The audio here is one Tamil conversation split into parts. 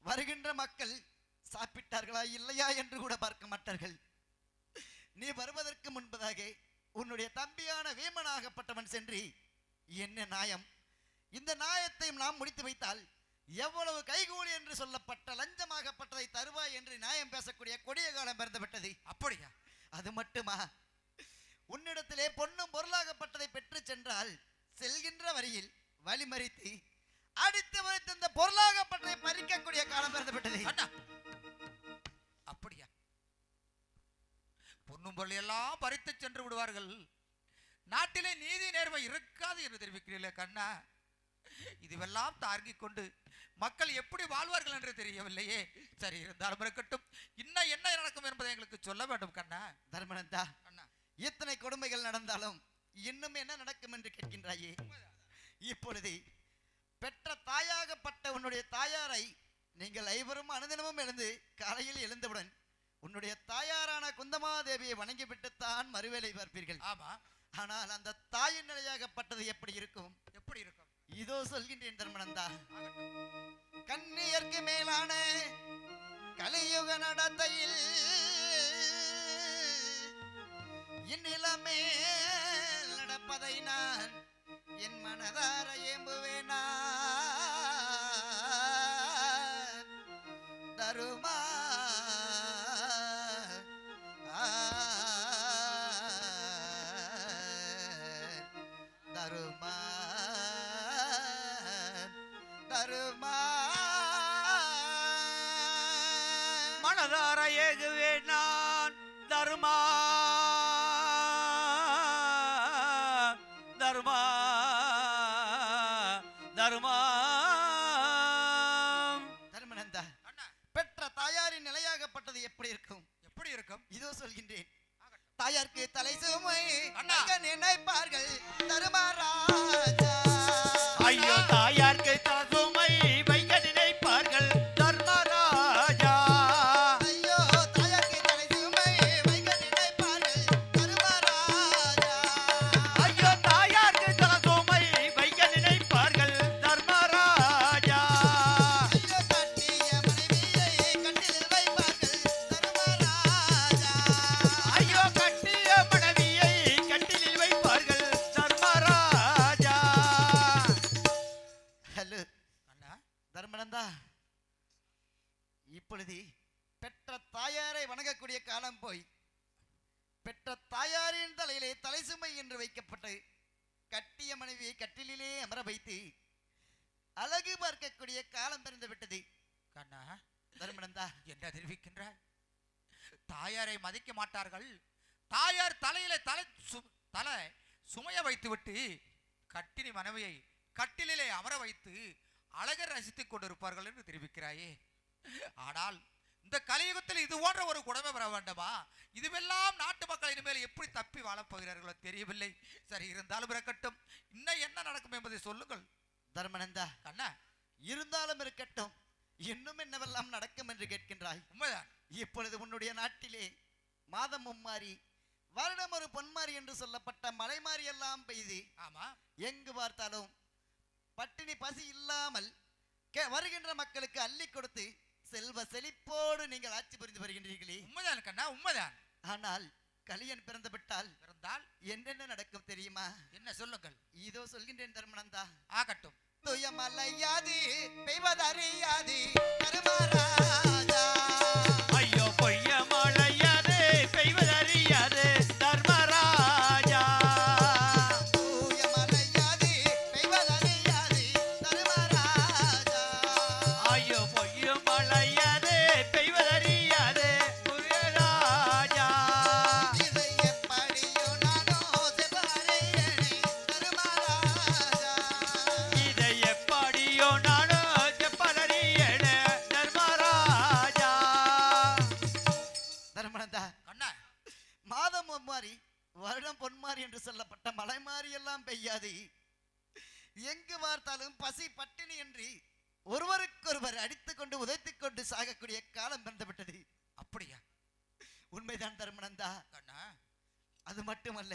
வருகின்ற மக்கள் சாப்பிட்டார்களா இல்லையா என்று கூட பார்க்க மாட்டார்கள். நீ வருவதற்கு முன்பதாக உன்னுடைய தம்பியான வீமனாகப்பட்டவன் சென்று என்ன நியாயம், இந்த நியாயத்தை நாம் முடித்து வைத்தால் எவ்வளவு கைகூலி என்று சொல்லப்பட்ட லஞ்சமாகப்பட்டதை தருவாய் என்று நியாயம் பேசக்கூடிய கொடிய காலம் பிறந்துவிட்டது. அப்படியா? அது மட்டுமா, உன்னிடத்திலே பொன்னும் பொருளாகப்பட்டதை பெற்று சென்றால் செல்கின்ற வரியில் வழிமறித்து அடித்து வைத்து இந்த பொருளாகப்பட்டதை பறிக்கக்கூடிய காலம் பிறந்துவிட்டது. அப்படியா? பொன்னும் பொருள் எல்லாம் பறித்து சென்று விடுவார்கள், நாட்டிலே நீதி நேர்மை இருக்காது என்று தெரிவிக்கிறீர்களே கண்ணா. இதுவெல்லாம் தாங்கிக் கொண்டு மக்கள் எப்படி வாழ்வார்கள் என்று தெரியவில்லையே. சரி, இருந்தாலும் இருக்கட்டும், இன்னும் என்ன நடக்கும் என்பதை எங்களுக்கு சொல்ல வேண்டும் கண்ணா. தர்மனந்தா, இத்தனை கொடுமைகள் நடந்தாலும் இன்னும் என்ன நடக்கும் என்று கேட்கின்றாயே. இப்பொழுது பெற்ற தாயாகப்பட்ட உன்னுடைய தாயாரை நீங்கள் ஐவரும் அனுதினமும் எழுந்து காலையில் எழுந்தவுடன் உன்னுடைய தாயாரான குந்தமாதேவியை வணங்கிவிட்டுத்தான் மறுவேளை பார்ப்பீர்கள். ஆமா, ஆனால் அந்த தாயின் நிலையாகப்பட்டது எப்படி இருக்கும்? எப்படி இருக்கும்? இதோ சொல்கின்றேன் தர்மனந்தா. கன்னியர்க்கு மேலான கலியுக நடத்தையில் இந்நிலமே நடப்பதை நான் என் மனதார ஏம்புவேனா. தருமா தருமா தருமா மனதார ஏகுவேன் நான். தருமா தருமா தருமா. தர்மனந்தா, பெற்ற தாயாரின் நிலையாகப்பட்டது எப்படி இருக்கும்? எப்படி இருக்கும்? இதோ சொல்கின்றேன். தாயாருக்கு தலை சுமை நினைப்பார்கள் தருமராஜா. ஐயோ, தாயாருக்கு தலை சுமை வைக்க நினைப்பார்கள் தர்மராஜா. ஐயோ, தாயாருக்கு தலை சுமை வைக்க நினைப்பார்கள் தருமராஜா. ஐயோ, தாயாருக்கு தலை சுமை வைக்க நினைப்பார்கள் தர்மராஜா. ஐயோ, கட்டிய மனைவியை கட்டிலில் வைப்பார்கள் தருமராஜா. ஐயோ, கட்டிய மனைவியை கட்டிலில் வைப்பார்கள் தர்மராஜா. ஹலோ அண்ணா, தர்மனந்தா, இப்பொழுது பெற்ற தாயாரை வணங்கக்கூடிய காலம் போய் பெற்ற தாயாரின் தலையிலே தலை சுமை என்று வைக்கப்பட்டு கட்டிய மனைவியை கட்டிலே அமர வைத்து அழகு பார்க்கக்கூடிய காலம் பிறந்து விட்டது. கண்ணா, தர்மனந்தா, என்ன தெரிவிக்கின்றாய்? தாயாரை மதிக்க மாட்டார்கள், தாயார் தலையில தலை சுமைய வைத்து விட்டு கட்டினி மனைவியை கட்டிலே அமர வைத்து அழகை ரசித்துக் கொண்டிருப்பார்கள் என்று தெரிவிக்கிறாயே. ஆனால் இந்த கலியுகத்தில் இது போன்ற ஒரு கொடுமை பெற வேண்டுமா? இதுவெல்லாம் நாட்டு மக்கள் இனிமேல் எப்படி தப்பி வாழப்போகிறார்களோ தெரியவில்லை. சரி, இருந்தாலும் இருக்கட்டும், இன்னும் என்ன நடக்கும் என்பதை சொல்லுங்கள். தர்மனந்தா, கண்ணா, இருந்தாலும் இருக்கட்டும், இன்னும் என்னவெல்லாம் நடக்கும் என்று கேட்கின்றாய். உண்மைதான். இப்பொழுது உன்னுடைய நாட்டிலே மாதம் மும்மாறி வருடம் ஒரு பொன்மாறி என்று சொல்லப்பட்ட மலை மாறி எல்லாம் பெய்து, ஆமா, எங்கு பார்த்தாலும் பட்டினி பசி இல்லாமல் வருகின்ற மக்களுக்கு அள்ளி கொடுத்து செல்வ செழிப்போடு நீங்கள் ஆட்சி புரிந்து வருகின்றீர்களே. உண்மைதான் கண்ணா, உண்மைதான். ஆனால் கலியன் பிறந்து விட்டால் என்னென்ன நடக்கும் தெரியுமா? என்ன சொல்லுங்கள். இதோ சொல்கின்றேன் தர்மனந்தா. ஆகட்டும். துயமலையாது பெய்வதறியாது தருமராஜா. ஐயோ, பொய்ய வருடம் பொன்மாரி என்று சொல்லப்பட்ட மலை மாறி எல்லாம் பெய்யாது. எங்கு பார்த்தாலும் பசி பட்டினி என்று ஒருவருக்கொருவர் அடித்துக் கொண்டு உதைத்துக் கொண்டு சாகக்கூடிய காலம் வந்துவிட்டது. அப்படியா? உண்மைதான் தர்மனந்தா. கண்ணா, அது மட்டுமல்ல,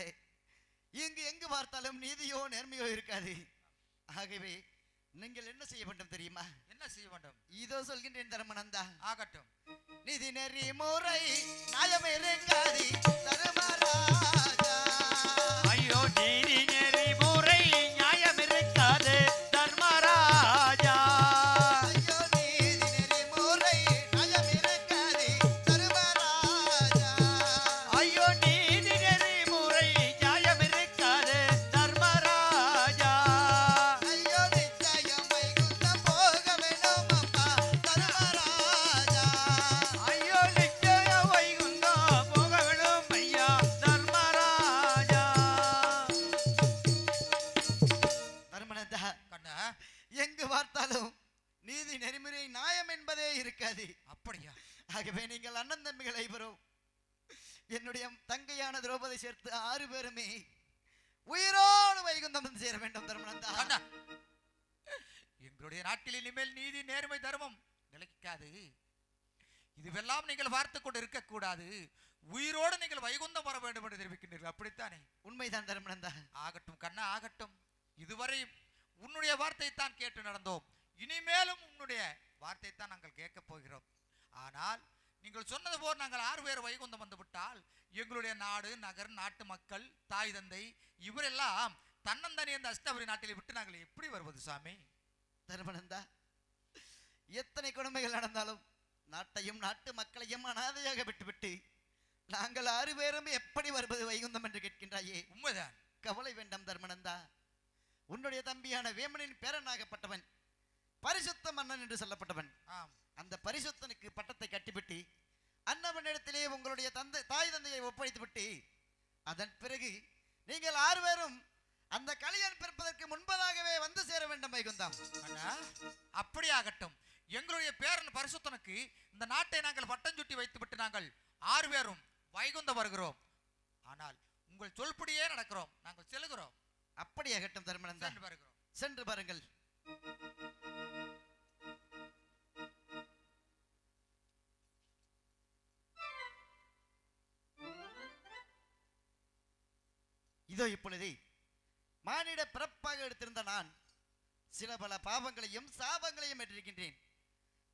இங்கு எங்கு பார்த்தாலும் நீதியோ நேர்மையோ இருக்காது. ஆகவே நீங்கள் என்ன செய்ய வேண்டும் தெரியுமா? என்ன செய்ய வேண்டும்? இதோ சொல்கின்றேன் தர்மனந்தா. ஆகட்டும். நீதி நெறி முறை நியாயம் இருக்காது தர்மராஜா. ஐயோ நீதி நெறி முறை நியாயம் இருக்காது தர்மராஜா. ஐயோ நீதி நெறி முறை நியாயம் இருக்காது தர்மராஜா. ஐயோ நீதி நெறி முறை நியாயம் இருக்காது தர்மராஜா. ஐயோ நிச்சயம் வைகுந்தம் போக வேணும் அப்பா தர்மராஜா. ஐயோ நிச்சய வைகுந்தம் போக வேணும் ஐயா தர்மராஜா. தர்மனந்தா, கண்ணா, எங்கு பார்த்தாலும் நீதி நெறிமுறை நியாயம் என்பதே இருக்காது. அப்படியா? ஆகவே நீங்கள் அண்ணன் தம்பிகள் ஐவரும் என்னுடைய தங்கையான திரௌபதி சேர்த்து 6 பேருமே உயிரோடு வைகுந்தம் வந்து சேர வேண்டும் தர்மனந்தா. கண்ணா, எங்களுடைய நாட்டில் இனிமேல் நீதி நேர்மை தர்மம் நிலைக்காது. இதுவெல்லாம் நீங்கள் பார்த்துக் கொண்டு இருக்கக்கூடாது. உயிரோடு நீங்கள் வைகுந்தம் வர வேண்டும் என்று தெரிவிக்கின்றீர்கள். அப்படித்தானே? உண்மைதான் தர்மனந்தா. ஆகட்டும் கண்ணா, ஆகட்டும். இதுவரை உன்னுடைய வார்த்தை தான் கேட்டு நடந்தோம். இனிமேலும் உன்னுடைய வார்த்தை தான் நாங்கள் கேட்கப் போகிறோம். ஆனால் நீங்கள் சொன்னது போல் நாங்கள் 6 பேர் வைகுந்தம் வந்து விட்டால் எங்களுடைய நாடு நகர் நாட்டு மக்கள் தாய் தந்தை இவரெல்லாம் தன்னந்தனி அந்த அஷ்டபரி நாட்டில் விட்டு நாங்கள் எப்படி வருவது சாமி? தர்மனந்தா, எத்தனை கொடுமைகள் நடந்தாலும் நாட்டையும் நாட்டு மக்களையும் அனாதையாக விட்டுவிட்டு நாங்கள் 6 பேரும் எப்படி வருவது வைகுந்தம் என்று கேட்கின்றாயே. உண்மைதான். கவலை வேண்டாம் தர்மனந்தா. உன்னுடைய தம்பியான வேமனின் பேரனாகப்பட்டவன் பரிசுத்த மன்னன் என்று சொல்லப்பட்டவன். ஆம். அந்த பரிசுத்தனுக்கு பட்டத்தை கட்டிவிட்டு அன்னவனிடத்திலே உங்களுடைய தாய் தந்தையை ஒப்படைத்து விட்டு அதன் பிறகு நீங்கள் 6 பேரும் அந்த கலியன் பிறப்பதற்கு முன்பதாகவே வந்து சேர வேண்டும் வைகுந்தம். அண்ணா, அப்படியாகட்டும். எங்களுடைய பேரன் பரிசுத்தனுக்கு இந்த நாட்டை நாங்கள் பட்டம் சுட்டி வைத்துவிட்டு நாங்கள் 6 பேரும் வைகுந்தம் வருகிறோம். ஆனால் உங்கள் சொல்படியே நடக்கிறோம். நாங்கள் செல்கிறோம். அப்படியாகட்டும் தர்மனந்தா, சென்று வருகிறோம். சென்று பாருங்கள். இதோ இப்பொழுது மானிட பிறப்பாக எடுத்திருந்த நான் சில பல பாவங்களையும் சாபங்களையும் ஏற்றிருக்கின்றேன்.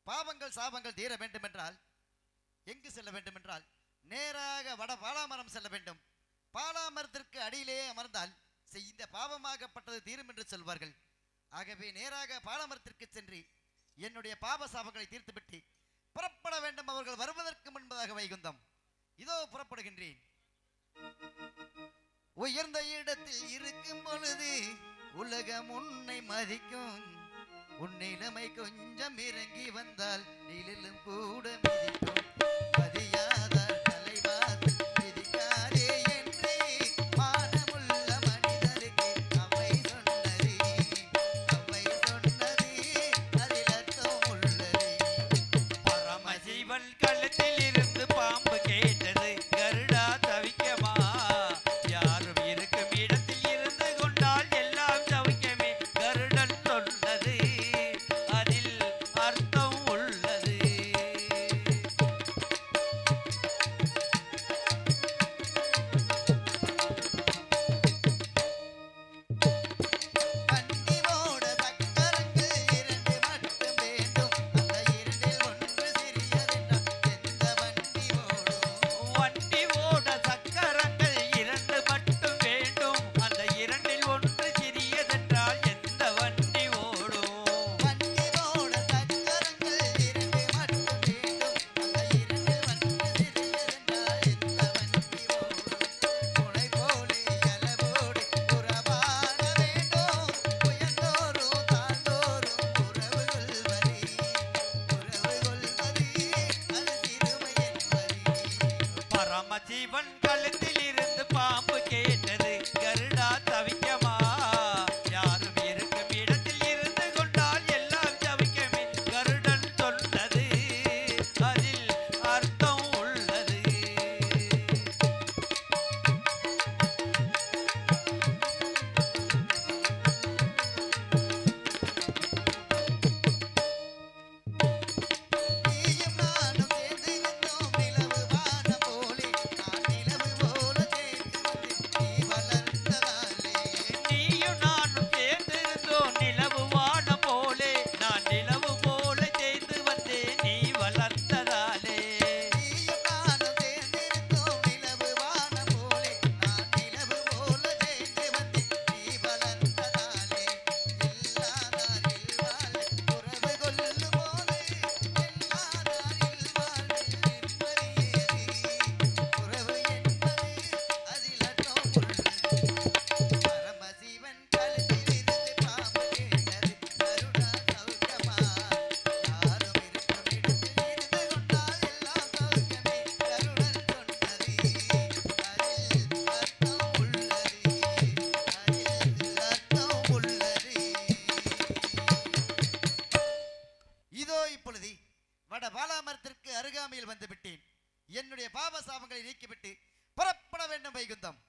பாவங்கள் சாபங்கள் தீர வேண்டும் என்றால் எங்கு செல்ல வேண்டும் என்றால் நேராக வட பாலாமரம் செல்ல வேண்டும். பாலாமரத்திற்கு அடியிலே அமர்ந்தால் செய்த பாவமாகப்பட்டது தீரும் என்று சொல்வார்கள். ஆகவே நேராக பாலாமரத்திற்கு சென்று என்னுடைய பாவ சாபங்களை தீர்த்துவிட்டு புறப்பட வேண்டும். அவர்கள் வருவதற்கு முன்பதாக வைகுந்தம். இதோ புறப்படுகின்றேன். உயர்ந்த இடத்தில் இருக்கும் பொழுது உலகம் உன்னை மதிக்கும். உன்னிலைமை கொஞ்சம் இறங்கி வந்தால் நிழலும் கூட மிதிக்கும். மதியாதார் தலைவாது மிதிக்காதே என்று மானமுள்ள மனிதருக்கு அவை சொன்னது. அவை சொன்னது அதில் அர்த்தம் உள்ளது. பரமசிவன் கழுத்தில் இருந்து பாம்பு கேட்டது கருடா தவிக்கமா. யாரும் இருக்கும் இடத்தில் இருந்து கொண்டால் எல்லாம் தவிக்கமே கருடன் சொன்னது அதில் அர்த்தம் உள்ளது. கண்ணிவோட சக்கரங்கள் 2 மட்டும் வேண்டும். அந்த 2இல் ஒன்று சிறியதென்றால் எந்த வண்டி ஓடும்? வண்டி ஓட சக்கரங்கள் 2 மட்டும் வேண்டும். அந்த 2இல் ஒன்று சிறியதென்றால் எந்த வண்டி ஓடும்? வண்டியோட சக்கரங்கள் 2 மட்டும் வேண்டும். அந்த 2இல் ஒன்று சிறியதென்றால் எந்த வண்டி ஓடும்? துணை போலே அளவோடு உறவாட வேண்டும். உயர்ந்தோறும் தாழ்ந்தோறும் உறவு கொள்வது. உறவு கொள்வது அது சிறுமை என்பது. பரமசிவன் கழுத்தில் இருந்து பாம்பு கேட்டது கருடா தவிக்கமா. யாரும் இருக்கும் இடத்தில் இருந்து கொண்டால் எல்லாம் தவிக்கமே கருடன் சொன்னது அதில் அர்த்தம் உள்ளது. வந்து விட்டேன். என்னுடைய பாப சாபங்களை நீக்கிவிட்டு புறப்பட வேண்டும் வைகுந்தம்.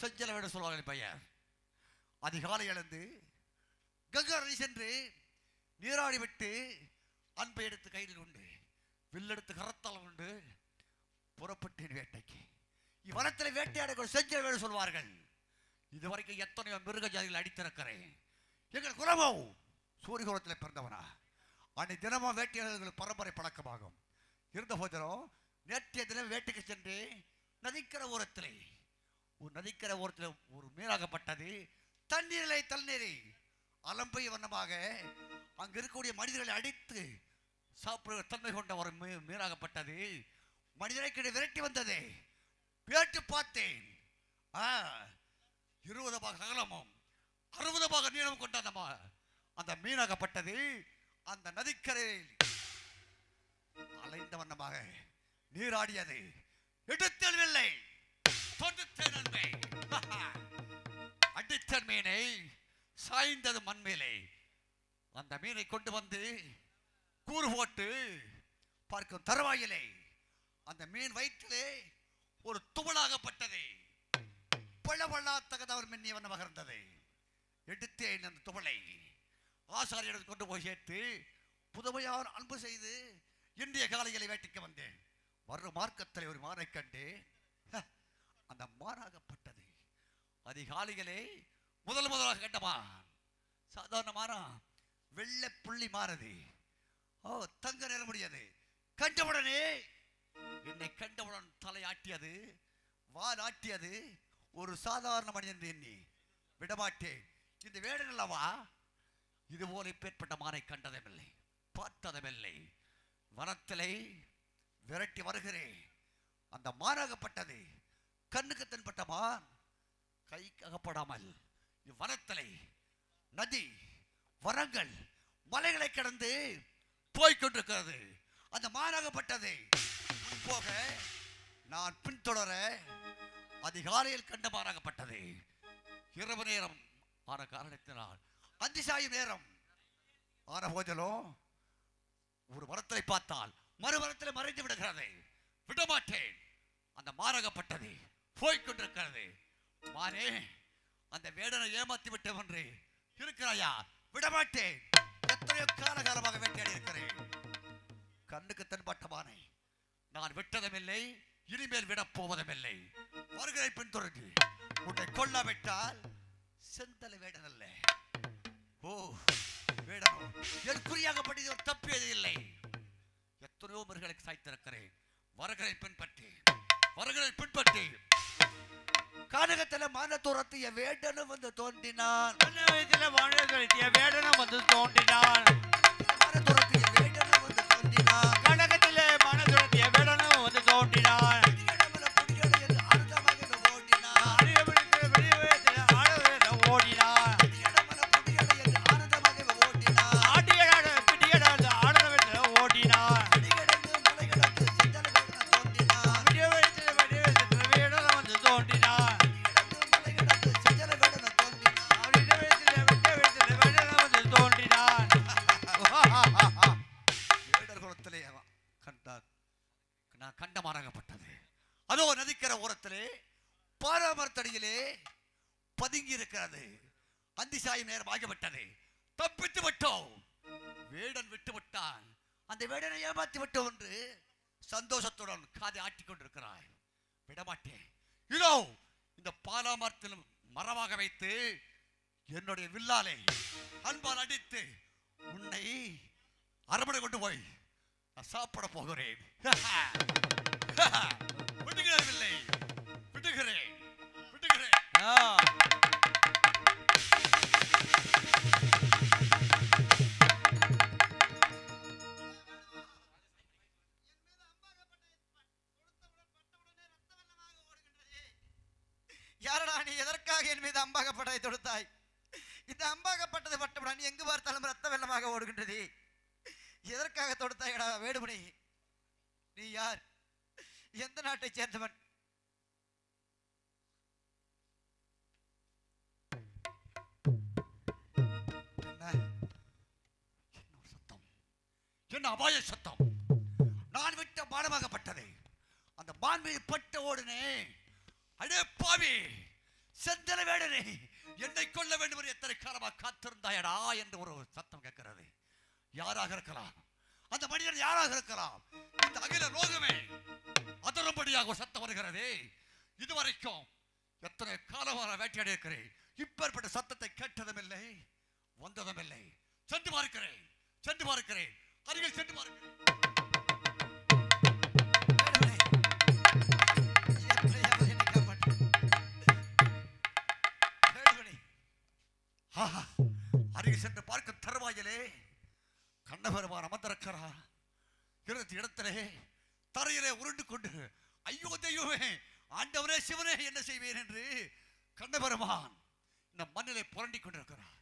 செஞ்சல வேட சொல்வாங்க பையன். அதிகாலை எழுந்து கங்கரை சென்று நீராடி விட்டு அன்பை எடுத்து கையில் கொண்டு வில்லெடுத்து கரத்தால் கொண்டு புறப்பட்டேன் வேட்டைக்கு. இவ்வனத்தில் வேட்டையாட செஞ்சல வேட சொல்வார்கள். இதுவரைக்கும் எத்தனையோ மிருக ஜாதிகள் அடித்திருக்கிறேன். எங்கள் குலமோ சூரிய குலத்தில் பிறந்தவனா அன்னை தினமும் வேட்டையாளர்கள் பரம்பரை பழக்கமாகும். இருந்த போதிலும் நேற்றைய தினம் வேட்டைக்கு சென்று நதிக்கரை ஓரத்திலே ஒரு மீனாகப்பட்டது. தண்ணீரை அலம்பை வண்ணமாக அங்கு இருக்கக்கூடிய மனிதர்களை அடித்து சாப்பிடுகிற தன்மை கொண்ட ஒரு மீனாகப்பட்டது. மனிதரை கிட்ட விரட்டி வந்தது. வேட்டு பார்த்தேன். 20 பாக அகலமும் 60 பாக நீளம் கொண்ட அந்த மீனாகப்பட்டது அந்த நதிக்கரையில் அலைந்த வண்ணமாக நீராடியது. எடுத்தல்வில்லை அடித்த மீனை சாய்ந்தது மண்மேலே. அந்த மீனை கொண்டு வந்து கூறு போட்டு பார்க்கும் தருவாயிலே அந்த மீன் வயிற்றிலே ஒரு துவளாகப்பட்டது. பழவள்ளாத்தகதவர் மின்னிய வண்ணமாக இருந்தது. எடுத்தேன் அந்த துவளை ஆசாரியிடம் கொண்டு போய் சேர்த்து புதுமையான அன்பு செய்து இன்றைய காலைகளை வேட்டைக்கு வந்தேன். வரும் மார்க்கத்தில் ஒரு மானை கண்டு அந்த மானாகப்பட்டது. அதிகாலைகளே முதலாக கண்டமா சாதாரண மானா வெள்ளை புள்ளி மாறுது. தங்க நிற முடியாது. கண்டவுடனே என்னை கண்டவுடன் தலை ஆட்டியது, வால் ஆட்டியது. ஒரு சாதாரண மனிதன் எண்ணி விடமாட்டேன். இந்த வேடன் அல்லவா, இதுபோல இப்பேற்பட்ட மானை கண்டதுமில்லை, பார்த்ததுமில்லை. வனத்திலே விரட்டி வருகிறேன். அந்த மானாகப்பட்டது கண்ணுக்கு தென்பட்ட மான் கைக்கு அகப்படாமல் இவ்வனத்திலே நதி வரங்கள் மலைகளை கடந்து போய்கொண்டிருக்கிறது. அந்த மானாகப்பட்டது போக நான் பின்தொடர அதிகாலையில் கண்ட மானாகப்பட்டது. இரவு நேரம் ஆன காரணத்தினால் அந்திசாயும் நேரம் ஆன போதிலும் ஒரு மரத்தை பார்த்தால் மறுமரத்தில் மறைந்து விடுகிறது. விடமாட்டேன். அந்த மானாகப்பட்டது போய்கொண்டிருக்கிறது. மானே, அந்த வேடனை ஏமாத்தி விட்டேன் என்று இருக்கிறாயா? விடமாட்டேன். எத்தனையோ காலகாலமாக வேட்டையாடி இருக்கிறேன். கண்ணுக்கு தென்பட்ட மானை நான் விட்டதுமில்லை, இனிமேல் விடப் போவதுமில்லை. வருகை பின்தொடர்ந்து உன்னை கொல்லாவிட்டால் செந்தல வேடன் அல்ல. வேடனோ என் குறியாகப்பட்டது தப்பியது இல்லை. எத்தனையோ மிருகங்களுக்கு சாய்த்திருக்கிறேன். வருகளை பின்பற்றி கானகத்தில மானத்துரத்திய வேடனும் வந்து தோன்றினான். மானத்துரத்திய வேடனும் வந்து தோன்றினான். கனகத்திலே மானத்துரத்திய வேடனும் வந்து தோன்றினான். பாலமாராகப்பட்டது. அதோ நதிக்கர ஓரத்திலே பாராமரத்தடியிலே பதுங்கி இருக்கிறது. அந்திசாயும் நேரம் ஆகிவிட்டது. தப்பித்து விட்டோம். வேடன் விட்டு விட்டான். அந்த வேடனை ஏமாற்றி விட்டோம் என்று சந்தோஷத்துடன் காதை ஆட்டிக் கொண்டிருக்கிறாய். விடமாட்டேன். இதோ இந்த பாலாமரத்திலும் மரமாக வைத்து என்னுடைய வில்லாலை அன்பால் அடித்து உன்னை அரமனை கொண்டு போய் நான் சாப்பிட போகிறேன். விட்டுகிறேன் இல்லை, விட்டுகிறேன், விட்டுகிறேன். யாரடா நீ? எதற்காக என் மீது அம்பாகப்பட்டதை தொடுத்தாய்? இந்த அம்பாகப்பட்டது பட்டவுடன் எங்கு பார்த்தாலும் ரத்த வெள்ளமாக ஓடுகின்றது. எதற்காக தொடுத்தாயடா வேடுமணி? நீ யார்? எந்த நாட்டை சேர்ந்தவன்? சத்தம் என்ன? அபாய சத்தம். நான் விட்ட பானமாகப்பட்டது அந்த பான் மீது பட்ட ஓடுனே. அடே பாவி, செந்தல வேடனே, என்னை கொல்ல வேண்டும் என்று எத்தனை காலமாக காத்திருந்தாயடா என்று ஒரு சத்தம் கேட்கிறது. யாராக இருக்கலாம்? அந்த மனிதன் யாராக இருக்கலாம்? இந்த அகில லோகமே அதரும்படியாக ஒரு சத்தம் வருகிறது. இதுவரைக்கும் எத்தனை காலமாக வேட்டையாடி இருக்கிறேன். இப்பேற்பட்ட சத்தத்தை கேட்டதும் இல்லை, வந்ததும் இல்லை. சென்று பார்க்கிறேன், சென்று பார்க்கிறேன், அருகில் சென்று பார்க்கிறேன். அருகில் சென்று பார்க்க தருவாயிலே கண்ணபெருமான் அமர்ந்திருக்கிறார். இருந்த இடத்திலே தரையிலே உருண்டு கொண்டு ஐயோ தெய்வமே, ஆண்டவரே சிவனே, என்ன செய்வேன் என்று கண்ணபெருமான் இந்த மண்ணிலே புரண்டி கொண்டிருக்கிறார்.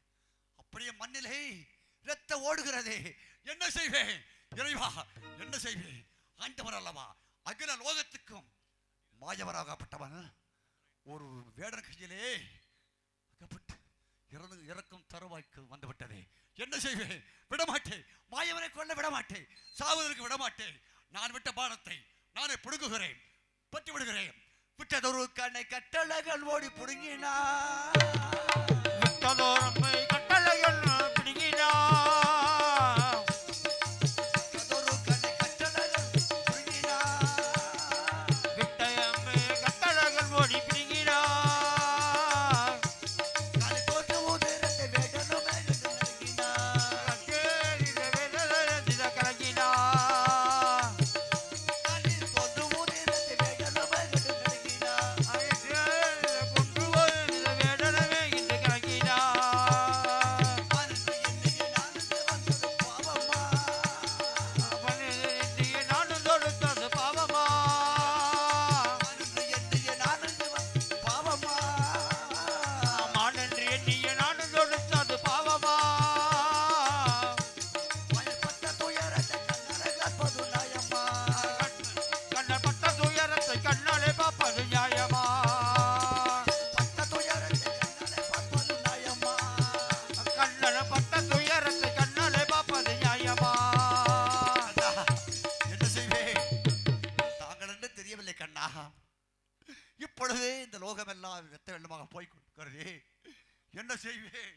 அப்படியே மண்ணிலே இரத்த ஓடுகிறது. என்ன செய்வேன் இறைவா, என்ன செய்வேன்? ஆண்டவர் அல்லவா, அகில லோகத்துக்கும் மாயவராகப்பட்டவன் ஒரு வேடன் கையிலே அகப்பட்டு இறக்கும் தருவாய்க்கு வந்துவிட்டது. என்ன செய்வேன்? விடமாட்டேன். மாயவனை கொள்ள விடமாட்டேன். சாவதற்கு விடமாட்டேன். நான் விட்ட பானத்தை நானே புடுங்குகிறேன், பற்றி விடுகிறேன். விட்டதொரு கண்ணை கட்டளைகள் ஓடி புடுங்கினா, கட்டளைகள் பிடுங்கினா, கட்டளைகள் ஓடி பிடுங்கினா, இப்பொழுது இந்த லோகமெல்லாம் வெத்த வெள்ளமாக போய்கொண்டிருக்கிறது. என்ன செய்வேன்?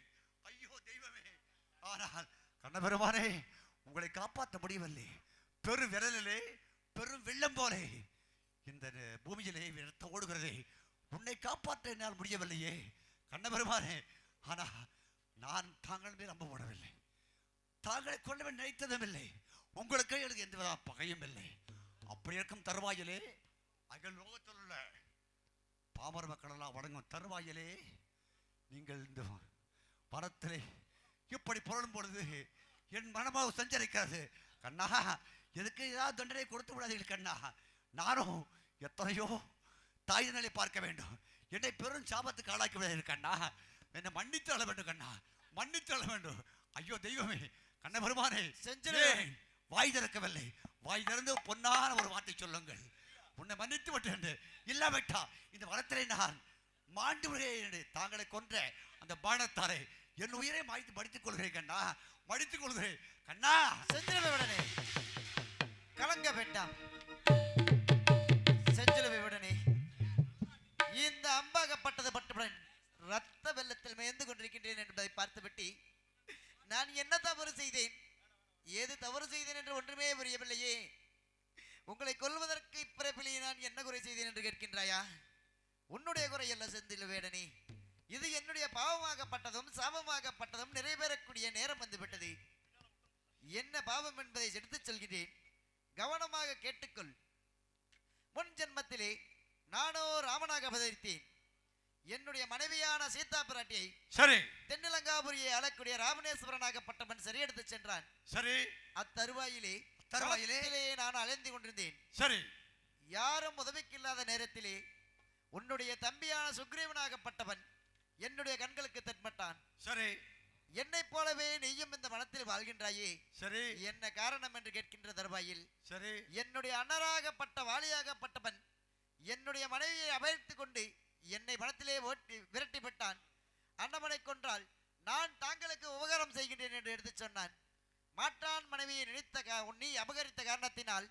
ஐயோ தெய்வமே. ஆனால் கண்ணபெருமானே, உங்களை காப்பாற்ற முடியவில்லை. பெரு விரலிலே பெரும் வெள்ளம் போல இந்த பூமியிலே ரத்த ஓடுகிறது. உன்னை காப்பாற்ற என்னால் முடியவில்லையே கண்ணபெருமானே. ஆனால் நான் தாங்கள் மேல் நம்ப போடவில்லை. தாங்களை கொள்ளவே நினைத்ததும் இல்லை. உங்களுக்கு எனக்கு எந்த வித பகையும் இல்லை. அப்படி இருக்கும் தருவாயிலே, அகல் லோகத்தில் உள்ள பாமர மக்கள் எல்லாம் வணங்கும் தருவாயிலே, நீங்கள் இந்த மரத்திலே இப்படி புரளும் பொழுது என் மனமாக சஞ்சரிக்கிறது. கண்ணா, எதுக்கு ஏதாவது தண்டனை கொடுத்து விடாதீர்கள் கண்ணா. நானும் எத்தனையோ தாய் நிலை பார்க்க வேண்டும். என்னை பெரும் சாபத்துக்கு ஆளாக்கி விடாதீர்கள் கண்ணா. என்னை மன்னித்து அழ வேண்டும் கண்ணா, மன்னித்து அழ வேண்டும். ஐயோ தெய்வமே, கண்ண பெருமானே, செஞ்சேன். வாய் திறக்கவில்லை. வாய் திறந்து பொன்னான ஒரு வார்த்தை சொல்லுங்கள். உன்னை மன்னித்து விட்டேன். இல்லாவிட்டா இந்த வனத்திலே நான் மாண்டு விடுகிறேன். தாங்களை கொன்ற அந்த பானத்தாரை என் உயிரை மாய்த்து மடித்துக் கொள்கிறேன் கண்ணா, மடித்துக் கொள்கிறேன் கண்ணா. செஞ்சிருவே உடனே கலங்க வேண்டாம். தவறு செய்தேன், ஏது தவறு செய்தேன் என்று ஒன்றுமே புரியவில்லையே. உங்களை கொல்வதற்கு இப்பிறப்பிலே நான் என்ன குறை செய்தேன் என்று கேட்கின்றாயா? உன்னுடைய குறை அல்ல செந்தில் வேடனே, இது என்னுடைய பாவமாகப்பட்டதும் சாபமாகப்பட்டதும் நிறைவேறக்கூடிய நேரம் வந்துவிட்டது. என்ன பாவம் என்பதை எடுத்துச் சொல்கிறேன், கவனமாக கேட்டுக்கொள். முன் ஜென்மத்திலே நானோ ராமனாக அவதரித்தேன். என்னுடைய மனைவியான சீதா பிராட்டியை சரி தென்னிலங்காபுரியை ஆளக்கூடிய ராமநேஸ்வரனாகப்பட்டவன் சரியெடுத்து சென்றான். சரி அத்தருவாயிலே தருவாயிலே நான் அலைந்து கொண்டிருந்தேன். சரி யாரும் உதவிக்கு இல்லாத நேரத்திலே உன்னுடைய தம்பியான சுக்ரீவனாகப்பட்டவன் என்னுடைய கண்களுக்கு தென்பட்டான். சரி என்னைப் போலவே நீயும் இந்த வனத்தில் வாழ்கின்றாயே, சரி என்ன காரணம் என்று கேட்கின்ற தருவாயில் சரி என்னுடைய அண்ணராகப்பட்ட வாலியாகப்பட்டவன் என்னுடைய மனைவியை அபகரித்துக் கொண்டு என்னை வனத்திலே விரட்டி விட்டான். அண்ணவனை கொன்றால் நான் தாங்களுக்கு உபகாரம் செய்கின்றேன் என்று எடுத்து சொன்னான். மாற்றான் மனைவியை நினைத்த நீ அபகரித்த காரணத்தினால்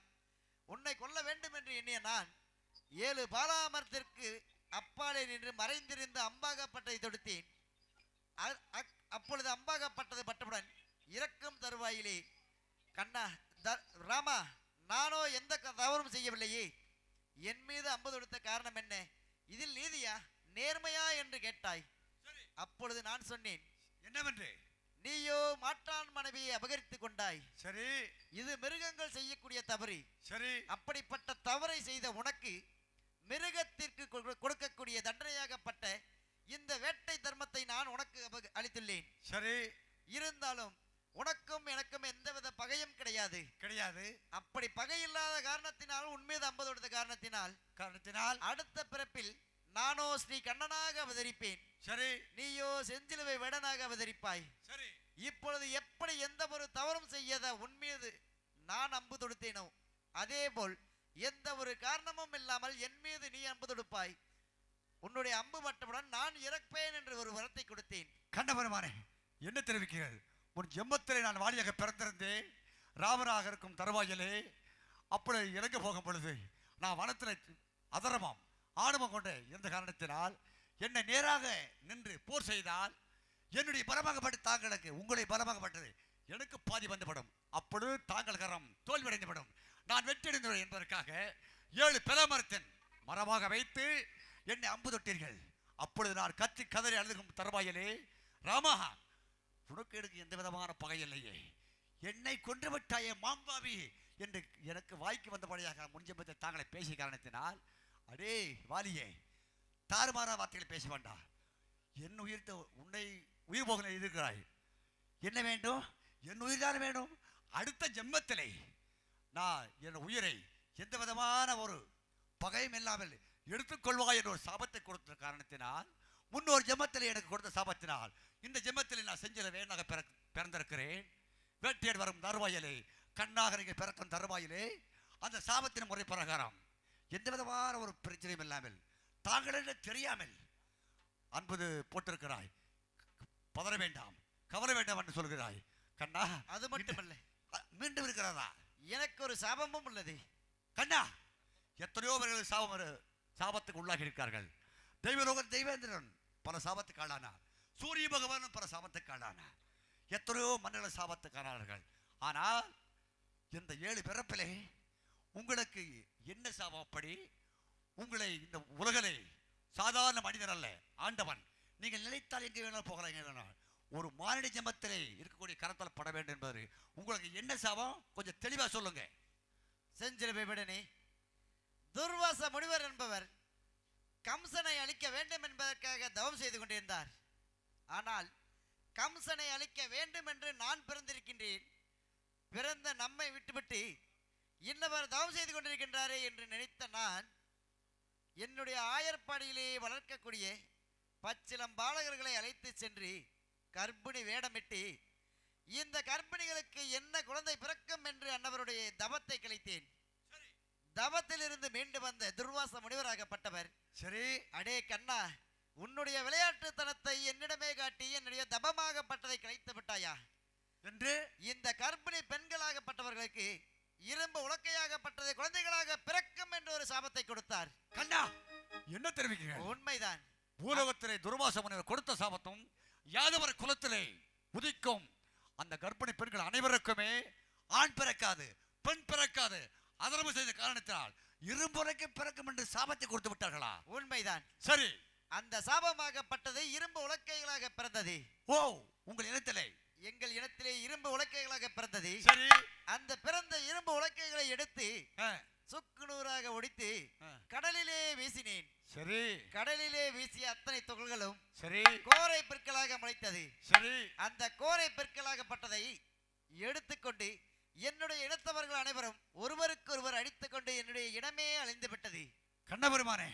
உன்னை கொல்ல வேண்டும் என்று எண்ணிய நான் 7 பாலாமரத்திற்கு அப்பாலே நின்று மறைந்திருந்த அம்பாகப்பட்டதை தொடுத்தேன். அப்பொழுது அம்பாகப்பட்டது பட்டவுடன் இறக்கும் தருவாயிலே, கண்ணா ராமா, நானோ எந்த தவறும் செய்யவில்லையே, என் மீது அம்பு தொடுத்த காரணம் என்ன, இதில் நீதியா நேர்மையா என்று கேட்டாய். அப்பொழுது நான் சொன்னேன், என்னவென்று? நீயோ மாற்றான் மனைவியை அபகரித்துக் கொண்டாய். சரி இது மிருகங்கள் செய்யக்கூடிய தவறு. சரி அப்படிப்பட்ட தவறை செய்த உனக்கு மிருகத்திற்கு கொடுக்கக்கூடிய தண்டனையாகப்பட்ட இந்த வேட்டை தர்மத்தை நான் உனக்கு அளித்துள்ளேன். சரி இருந்தாலும் உனக்கும் எனக்கும் எந்தவித பகையும் கிடையாது. கிடையாது. அப்படி பகை இல்லாத காரணத்தினால் உன்மீது அம்பு தொடுத்த காரணத்தினால் அடுத்த பிறப்பில் நானோ ஸ்ரீ கண்ணனாக அவதரிப்பேன். சரி நீயோ செஞ்சிலுவை வேடனாக அவதரிப்பாய். சரி இப்பொழுது எப்படி எந்த ஒரு தவறும் செய்யாத உன்மீது நான் அம்பு தொடுத்தேனோ அதே போல் எந்த ஒரு காரணமும் இல்லாமல் என் மீது நீ அம்பு தொடுப்பாய். உன்னுடைய அம்பு மட்டவுடன் நான் இறப்பேன் என்று ஒரு வரத்தை கொடுத்தேன். கண்டபெருமானே, என்ன தெரிவிக்கிறது? ஒரு ஜென்மத்திலே நான் வாலியாக பிறந்திருந்தேன். ராமனாக இருக்கும் தருவாயிலே அப்படி இறங்க போகும் பொழுது நான் வனத்தில் அதரமாம் ஆணவம் கொண்டு இருந்த காரணத்தினால் என்னை நேராக நின்று போர் செய்தால் என்னுடைய பலமாகப்பட்டு தாங்களுக்கு உங்களை பலமாகப்பட்டது எனக்கு பாதி வந்துவிடும். அப்பொழுது தாங்கள் கரம் தோல்வியடைந்துவிடும். நான் வெற்றியடைந்துவிடும் என்பதற்காக 7 பிளமரத்தின் மரமாக வைத்து என்னை அம்பு தொட்டீர்கள். அப்பொழுது நான் கத்தி கதறி அழுதுகும் தருவாயிலே, ராமா, உனக்கு எனக்கு எந்த விதமான பகை இல்லையே, என்னை கொன்று விட்டாயே மாம்பாவி என்று எனக்கு வாய்க்கு வந்தபடியாக முன்ஜென்மத்தை தாங்களை பேசிய காரணத்தினால், அடே வாலியே, தாறுமாறா வார்த்தைகளை பேச வேண்டாம். என் உயிர்த்த உன்னை உயிர் போக இருக்கிறாய். என்ன வேண்டும்? என் உயிர் தான் வேணும். அடுத்த ஜென்மத்திலே நான் என் உயிரை எந்த விதமான ஒரு பகையும் இல்லாமல் எடுத்துக்கொள்வாய் என்ற ஒரு சாபத்தை கொடுத்த காரணத்தினால், முன்னொரு ஜென்மத்திலே எனக்கு கொடுத்த சாபத்தினால் இந்த ஜென்மத்திலே நான் செஞ்சல வேணாக பிறந்திருக்கிறேன். வேட்டையாடு வரும் தருவாயிலே, கண்ணாக நீங்கள் பிறக்கும் தருவாயிலே, அந்த சாபத்தின் முறை பிரகாரம் எந்த விதமான ஒரு பிரச்சனையும் இல்லாமல் தாங்களே தெரியாமல் அன்பது போட்டிருக்கிறாய். பதற வேண்டாம், கவலை வேண்டாம் என்று சொல்கிறாய். கண்ணா, அது மட்டுமல்ல, மீண்டும் இருக்கிறதா? எனக்கு ஒரு சாபமும் உள்ளது. கண்ணா, எத்தனையோ பேர்கள் சாபத்துக்கு உள்ளாகி இருக்கார்கள். தெய்வலோகன் தெய்வேந்திரன் பல சாபத்துக்கு ஆளானார். சூரிய பகவானும் பல சாபத்துக்கு ஆளானார். எத்தனையோ மன்னர்கள் சாபத்துக்கு ஆனார்கள். ஆனால் இந்த 7 பிறப்பிலே உங்களுக்கு என்ன சாபம்? அப்படி உங்களை இந்த உலகிலே சாதாரண மனிதன் அல்ல, ஆண்டவன். நீங்கள் நினைத்தால் எங்கே வேணாலும் போகலாம். ஒரு மானிட ஜென்மத்திலே இருக்கக்கூடிய கரத்தில் பட வேண்டும் என்பது உங்களுக்கு என்ன சாபம்? கொஞ்சம் தெளிவா சொல்லுங்க. செஞ்சிலுவை விடனே, துர்வாச முனிவர் என்பவர் கம்சனை அழிக்க வேண்டும் என்பதற்காக தவம் செய்து கொண்டிருந்தார். ஆனால் கம்சனை அழிக்க வேண்டும் என்று நான் பிறந்திருக்கின்றேன். பிறந்த நம்மை விட்டுவிட்டு இன்னவர் தவம் செய்து கொண்டிருக்கின்றாரே என்று நினைத்த நான் என்னுடைய ஆயர்பாடியிலே வளர்க்கக்கூடிய பச்சிலம் பாலகர்களை அழைத்து சென்று கர்ப்பிணி வேடமிட்டு இந்த கர்ப்பிணிகளுக்கு என்ன குழந்தை பிறக்கும் என்று அன்னவருடைய தவத்தை கலைத்தேன். தவத்திலிருந்து மீண்டு வந்த துர்வாச முனிவராகப்பட்டவர், சரி, அடே கண்ணா, உன்னுடைய விளையாட்டுத்தனத்தை என்னிடமே காட்டி என்னுடைய தபமாகப்பட்டதை கலைத்து விட்டாயா என்று இந்த கர்ப்பிணி பெண்களாகப்பட்டவர்களுக்கு இரும்பு உலக்கையாகப்பட்டதை குழந்தைகளாக பிறக்கும் என்று ஒரு சாபத்தை கொடுத்தார். கண்ணா, என்ன தெரிவிக்கிறீர்கள்? உண்மைதான். பூலோகத்திலே துர்வாச முனிவர் கொடுத்த சாபத்தும் யாதவர் குலத்திலே உதிக்கும் அந்த கர்ப்பிணி பெண்கள் அனைவருக்குமே ஆண் பிறக்காது, பெண் பிறக்காது. அதர்மம் செய்த காரணத்தினால் இரும்புரைக்கு பிறக்கும் என்று சாபத்தை கொடுத்து விட்டார்களா? உண்மைதான். சரி, அந்த சாபமாகப்பட்டது இரும்பு உலக்கைகளாக பிறந்தது. ஓ, உங்கள் இனத்திலே? எங்கள் இனத்திலே இரும்பு உலக்கைகளாக பிறந்தது. சரி, அந்த பிறந்த இரும்பு உலக்கைகளை எடுத்து ஆ, சுக்கு நூறாக ஒடித்து ஆ. கடலிலே வீசினேன். சரி, கடலிலே வீசிய அத்தனை துகள்களும் சரி, கோரை பிற்களாக முளைத்தது. சரி. அந்த கோரை பிற்களாகப்பட்டதை எடுத்துக்கொண்டு என்னுடைய இனத்தவர்கள் அனைவரும் ஒருவருக்கொருவர் அடித்துக்கொண்டு என்னுடைய இனமே அழிந்து விட்டது. கண்ணபெருமானே,